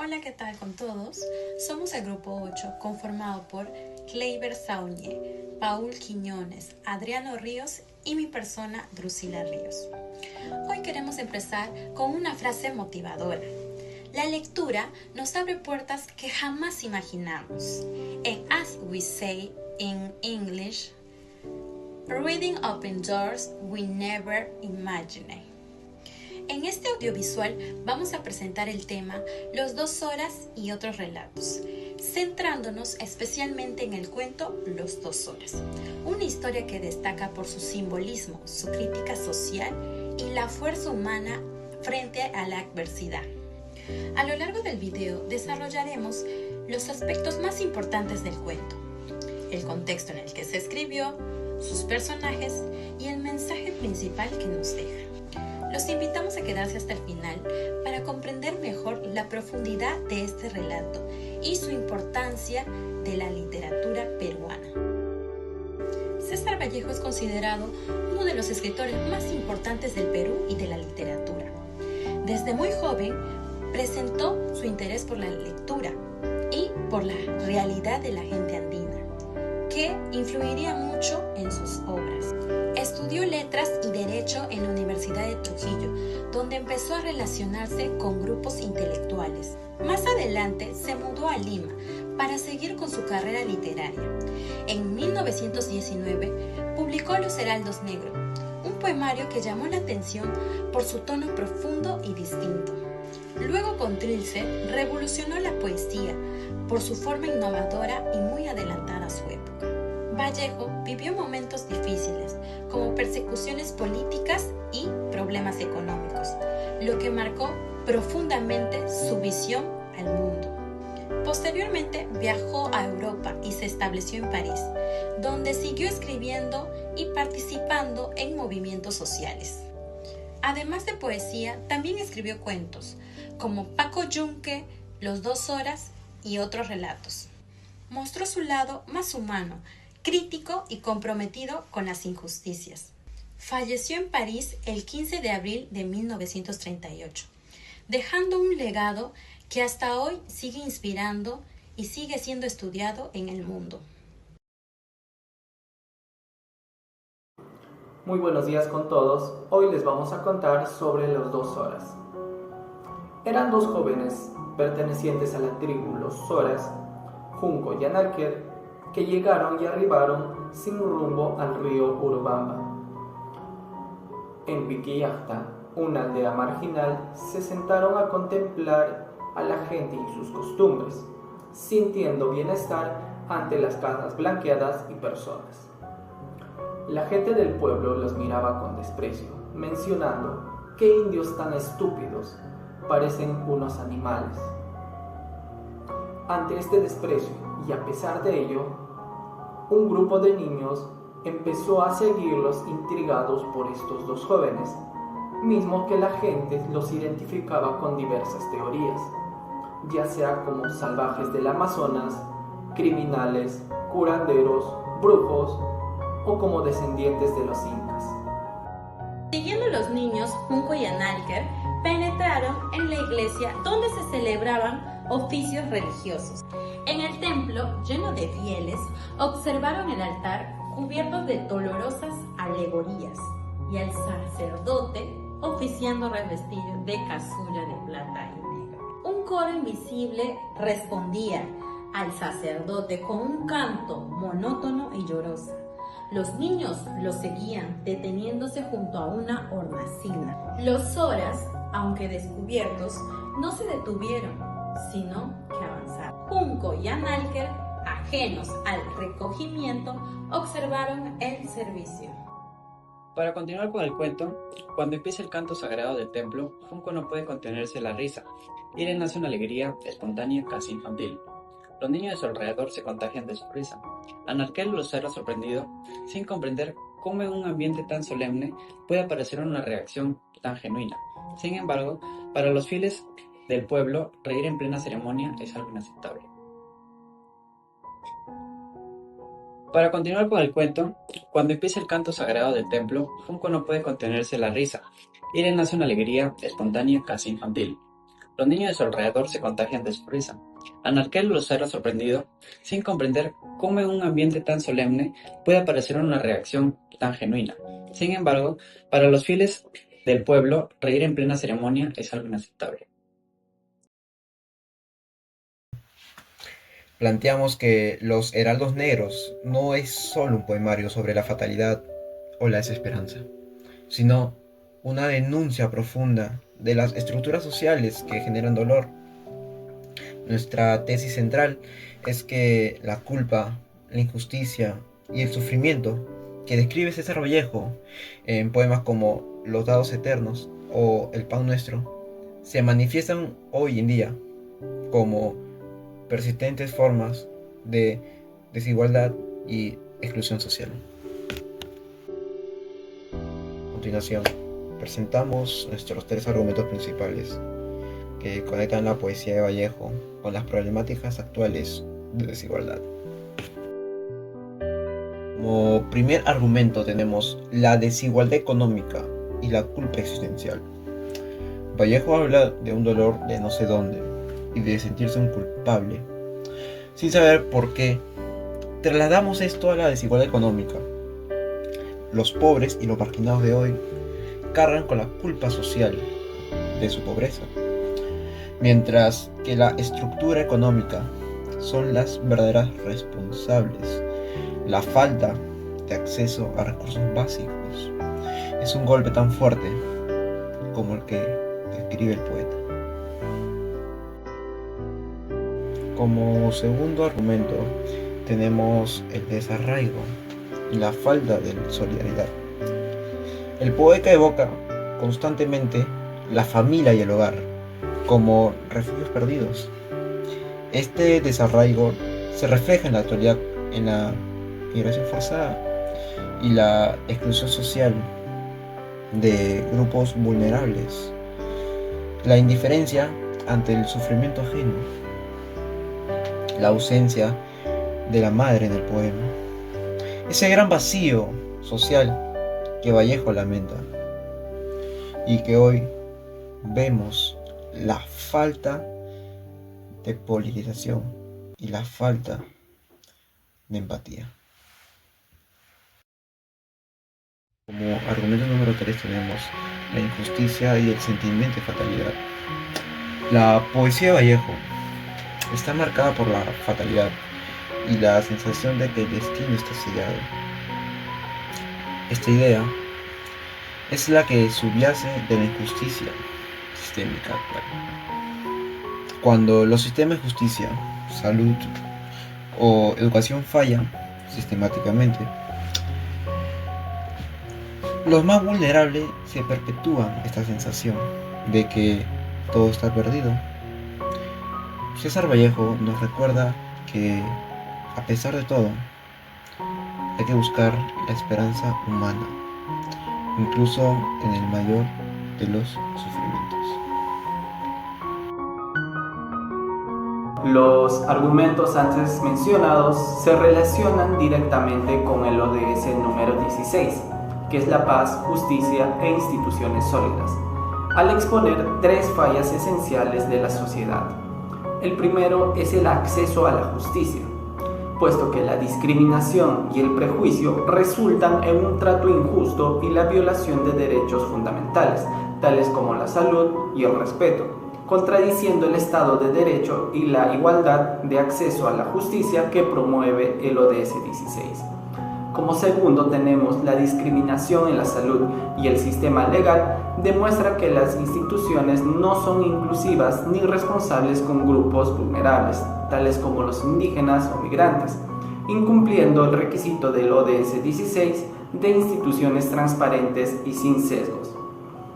Hola, ¿qué tal con todos? Somos el grupo 8, conformado por Kleiber Saunier, Paul Quiñones, Adriano Ríos y mi persona, Drusila Ríos. Hoy queremos empezar con una frase motivadora. La lectura nos abre puertas que jamás imaginamos. And as we say in English, reading opens doors we never imagined. En este audiovisual vamos a presentar el tema Los 2 horas y otros relatos, centrándonos especialmente en el cuento Los 2 horas, una historia que destaca por su simbolismo, su crítica social y la fuerza humana frente a la adversidad. A lo largo del video desarrollaremos los aspectos más importantes del cuento, el contexto en el que se escribió, sus personajes y el mensaje principal que nos deja. Los invitamos a quedarse hasta el final para comprender mejor la profundidad de este relato y su importancia de la literatura peruana. César Vallejo es considerado uno de los escritores más importantes del Perú y de la literatura. Desde muy joven presentó su interés por la lectura y por la realidad de la gente andina, que influiría mucho en sus obras. Estudió Letras y Derecho en la Universidad de Trujillo, donde empezó a relacionarse con grupos intelectuales. Más adelante se mudó a Lima para seguir con su carrera literaria. En 1919 publicó Los Heraldos Negros, un poemario que llamó la atención por su tono profundo y distinto. Luego con Trilce revolucionó la poesía por su forma innovadora y muy adelantada a su época. Vallejo vivió momentos difíciles, como persecuciones políticas y problemas económicos, lo que marcó profundamente su visión al mundo. Posteriormente viajó a Europa y se estableció en París, donde siguió escribiendo y participando en movimientos sociales. Además de poesía, también escribió cuentos, como Paco Yunque, Los 2 horas y otros relatos. Mostró su lado más humano, crítico y comprometido con las injusticias. Falleció en París el 15 de abril de 1938, dejando un legado que hasta hoy sigue inspirando y sigue siendo estudiado en el mundo. Muy buenos días con todos. Hoy les vamos a contar sobre Los 2 horas. Eran 2 jóvenes pertenecientes a la tribu Los Horas, Junco y Analquer, que llegaron y arribaron sin rumbo al río Urubamba. En Viquiyacta, una aldea marginal, se sentaron a contemplar a la gente y sus costumbres, sintiendo bienestar ante las casas blanqueadas y personas. La gente del pueblo los miraba con desprecio, mencionando: «¡Qué indios tan estúpidos! Parecen unos animales». Ante este desprecio, y a pesar de ello, un grupo de niños empezó a seguirlos intrigados por estos 2 jóvenes, mismo que la gente los identificaba con diversas teorías, ya sea como salvajes del Amazonas, criminales, curanderos, brujos o como descendientes de los incas. Siguiendo los niños, Junco y Analquer penetraron en la iglesia donde se celebraban oficios religiosos. En el templo, lleno de fieles, observaron el altar cubierto de dolorosas alegorías y al sacerdote oficiando revestido de casulla de plata y negro. Un coro invisible respondía al sacerdote con un canto monótono y lloroso. Los niños lo seguían, deteniéndose junto a una hornacina. Los horas, aunque descubiertos, no se detuvieron, sino que avanzaron. Junco y Analquer, ajenos al recogimiento, observaron el servicio. Para continuar con el cuento, cuando empieza el canto sagrado del templo, Junco no puede contenerse la risa y le nace una alegría espontánea, casi infantil. Los niños de su alrededor se contagian de su risa. Analquer lo observa sorprendido, sin comprender cómo en un ambiente tan solemne puede aparecer una reacción tan genuina. Sin embargo, para los fieles del pueblo, reír en plena ceremonia es algo inaceptable. Para continuar con el cuento, cuando empieza el canto sagrado del templo, Junco no puede contenerse la risa y le nace una alegría espontánea, casi infantil. Los niños de su alrededor se contagian de su risa. Anarquel lo observa sorprendido, sin comprender cómo en un ambiente tan solemne puede aparecer una reacción tan genuina. Sin embargo, para los fieles del pueblo, reír en plena ceremonia es algo inaceptable. Planteamos que Los Heraldos Negros no es solo un poemario sobre la fatalidad o la desesperanza, sino una denuncia profunda de las estructuras sociales que generan dolor. Nuestra tesis central es que la culpa, la injusticia y el sufrimiento que describe César Vallejo en poemas como Los Dados Eternos o El Pan Nuestro se manifiestan hoy en día como persistentes formas de desigualdad y exclusión social. A continuación, presentamos nuestros 3 argumentos principales que conectan la poesía de Vallejo con las problemáticas actuales de desigualdad. Como primer argumento tenemos la desigualdad económica y la culpa existencial. Vallejo habla de un dolor de no sé dónde y de sentirse un culpable, sin saber por qué. Trasladamos esto a la desigualdad económica. Los pobres y los marginados de hoy cargan con la culpa social de su pobreza, mientras que la estructura económica son las verdaderas responsables. La falta de acceso a recursos básicos es un golpe tan fuerte como el que describe el poeta. Como segundo argumento tenemos el desarraigo y la falta de solidaridad. El poeta evoca constantemente la familia y el hogar como refugios perdidos. Este desarraigo se refleja en la actualidad en la migración forzada y la exclusión social de grupos vulnerables, la indiferencia ante el sufrimiento ajeno, la ausencia de la madre en el poema, ese gran vacío social que Vallejo lamenta y que hoy vemos la falta de politización y la falta de empatía. Como argumento número 3 tenemos la injusticia y el sentimiento de fatalidad. La poesía de Vallejo está marcada por la fatalidad y la sensación de que el destino está sellado. Esta idea es la que subyace de la injusticia sistémica actual. Cuando los sistemas de justicia, salud o educación fallan sistemáticamente, los más vulnerables se perpetúan esta sensación de que todo está perdido. César Vallejo nos recuerda que, a pesar de todo, hay que buscar la esperanza humana, incluso en el mayor de los sufrimientos. Los argumentos antes mencionados se relacionan directamente con el ODS número 16, que es la paz, justicia e instituciones sólidas, al exponer 3 fallas esenciales de la sociedad. El primero es el acceso a la justicia, puesto que la discriminación y el prejuicio resultan en un trato injusto y la violación de derechos fundamentales, tales como la salud y el respeto, contradiciendo el Estado de Derecho y la igualdad de acceso a la justicia que promueve el ODS 16. Como segundo tenemos la discriminación en la salud y el sistema legal demuestra que las instituciones no son inclusivas ni responsables con grupos vulnerables, tales como los indígenas o migrantes, incumpliendo el requisito del ODS 16 de instituciones transparentes y sin sesgos.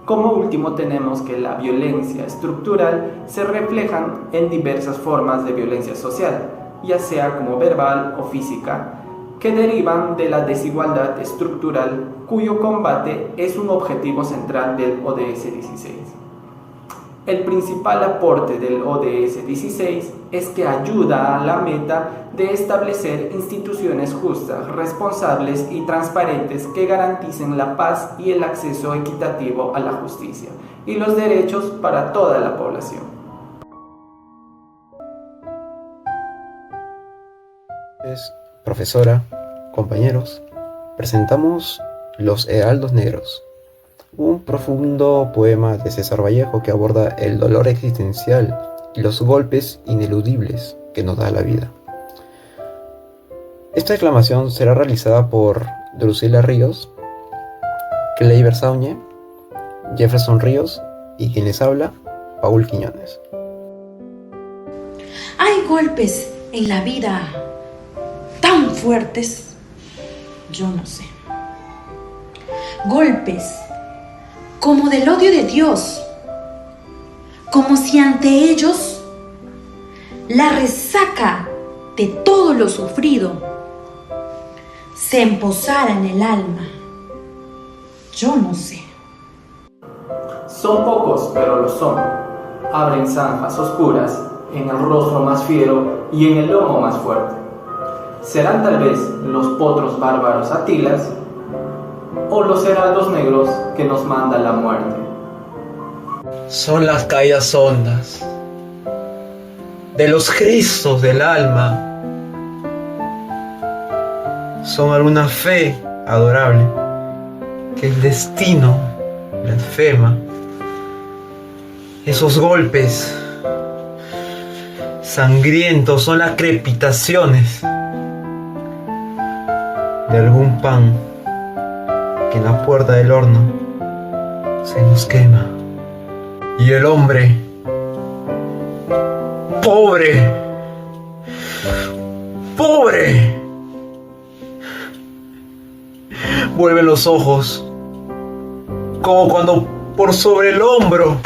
Como último tenemos que la violencia estructural se refleja en diversas formas de violencia social, ya sea como verbal o física, que derivan de la desigualdad estructural, cuyo combate es un objetivo central del ODS 16. El principal aporte del ODS 16 es que ayuda a la meta de establecer instituciones justas, responsables y transparentes que garanticen la paz y el acceso equitativo a la justicia y los derechos para toda la población. Profesora, compañeros, presentamos Los Heraldos Negros, un profundo poema de César Vallejo que aborda el dolor existencial y los golpes ineludibles que nos da la vida. Esta declamación será realizada por Drusila Ríos, Kleiber Saúñe, Jefferson Ríos y quien les habla, Paul Quiñones. Hay golpes en la vida tan fuertes, yo no sé. Golpes como del odio de Dios, como si ante ellos la resaca de todo lo sufrido se emposara en el alma. Yo no sé. Son pocos, pero lo son. Abren zanjas oscuras en el rostro más fiero y en el lomo más fuerte. ¿Serán tal vez los potros bárbaros Atilas o los heraldos negros que nos manda la muerte? Son las caídas hondas de los Cristos del alma. Son alguna fe adorable que el destino blasfema. Esos golpes sangrientos son las crepitaciones de algún pan que en la puerta del horno se nos quema. Y el hombre pobre, vuelve los ojos como cuando por sobre el hombro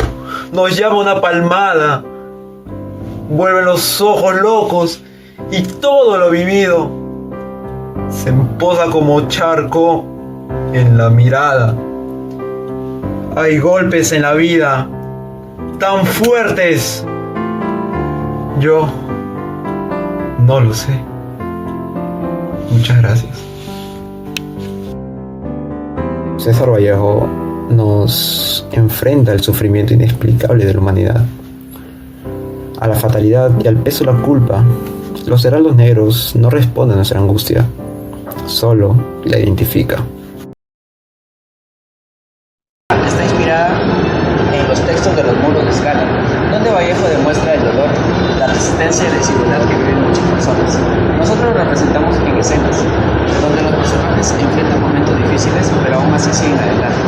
nos llama una palmada. Vuelven los ojos locos y todo lo vivido se emposa como charco en la mirada. Hay golpes en la vida tan fuertes, yo no lo sé. Muchas gracias. César Vallejo nos enfrenta al sufrimiento inexplicable de la humanidad, a la fatalidad y al peso de la culpa. Los heraldos negros no responden a nuestra angustia, solo la identifica. Está inspirada en los textos de los muros de Escala, donde Vallejo demuestra el dolor, la resistencia y la desigualdad que viven muchas personas. Nosotros lo representamos en escenas, donde los personajes enfrentan momentos difíciles, pero aún así siguen adelante.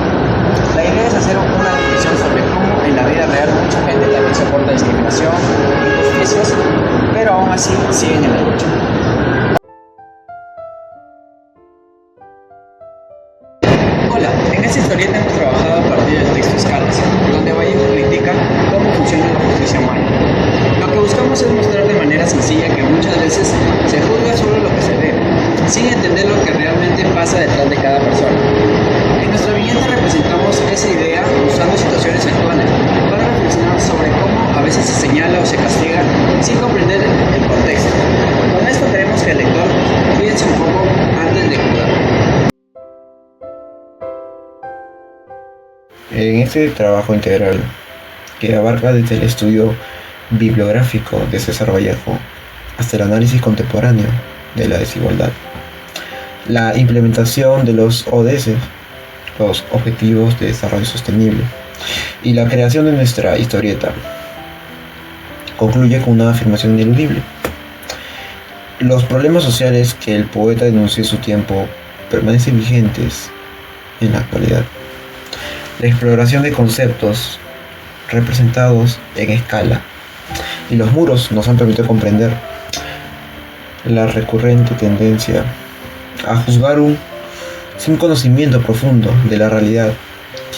La idea es hacer una reflexión sobre cómo en la vida real mucha gente también soporta discriminación, injusticias, pero aún así siguen en la lucha. Hola, en esta historieta hemos trabajado a partir del texto Escalas, donde Vallejo critica cómo funciona la justicia humana. Lo que buscamos es mostrar de manera sencilla que muchas veces se juzga solo lo que se ve, sin entender lo que realmente pasa detrás de cada persona. En nuestra viñeta representamos esa idea usando situaciones actuales para reflexionar sobre cómo a veces se señala o se castiga sin comprender el contexto. Con esto queremos que el lector piense un poco antes de juzgar. En este trabajo integral, que abarca desde el estudio bibliográfico de César Vallejo hasta el análisis contemporáneo de la desigualdad, la implementación de los ODS, los Objetivos de Desarrollo Sostenible, y la creación de nuestra historieta, concluye con una afirmación ineludible: los problemas sociales que el poeta denunció en su tiempo permanecen vigentes en la actualidad. La exploración de conceptos representados en escala y los muros nos han permitido comprender la recurrente tendencia a juzgar sin conocimiento profundo de la realidad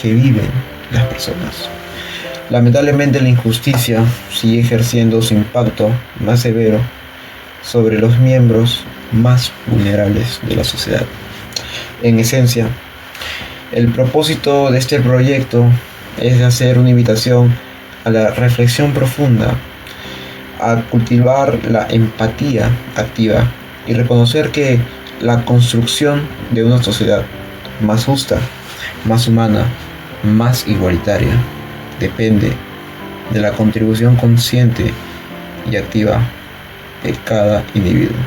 que viven las personas. Lamentablemente la injusticia sigue ejerciendo su impacto más severo sobre los miembros más vulnerables de la sociedad. En esencia, el propósito de este proyecto es hacer una invitación a la reflexión profunda, a cultivar la empatía activa y reconocer que la construcción de una sociedad más justa, más humana, más igualitaria, depende de la contribución consciente y activa de cada individuo.